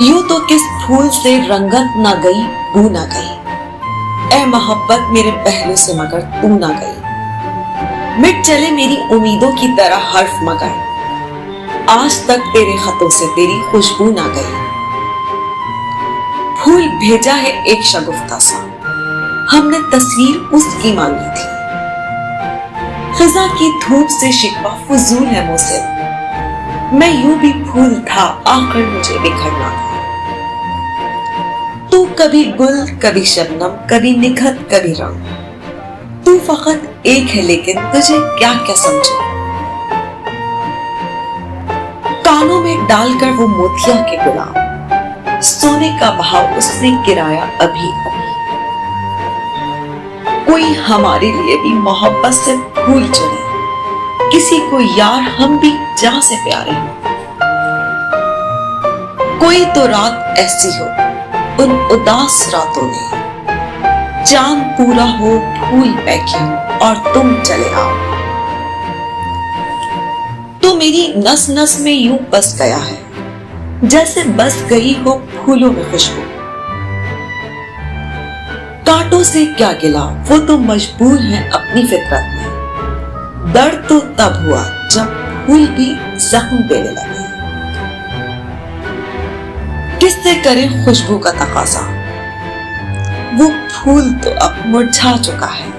यूं तो किस फूल से रंगत ना गई, बू ना गई। ऐ मोहब्बत मेरे पहलू से मगर तू ना गई। मिट चले मेरी उम्मीदों की तरह हर्फ मगर आज तक तेरे खतों से तेरी खुशबू ना गई। फूल भेजा है एक शगुफ्ता सा, हमने तस्वीर उसकी मांगी थी। खिजा की धूप से शिकवा फजूल है मुझसे, मैं यूं भी फूल था आकर मुझे बिखरना था। तू कभी गुल कभी शबनम, कभी निखत कभी रंग, तू फकत एक है लेकिन तुझे क्या क्या समझो। कानों में डालकर वो मोतिया के गुलाम, सोने का भाव उसने गिराया अभी अभी। कोई हमारे लिए भी मोहब्बत से फूल चुने, किसी को यार हम भी जान से प्यारे हो। कोई तो रात ऐसी हो उन उदास रातों में, चांद पूरा हो फूल पैके हो और तुम चले आओ। तो मेरी नस नस में यूं बस गया है जैसे बस गई हो फूलों में खुशबू। कांटों से क्या गिला, वो तो मजबूर है अपनी फितरत में। दर्द तो तब हुआ जब फूल भी जख्म देने लगे। किससे करें खुशबू का तकाजा, वो फूल तो अब मुरझा चुका है।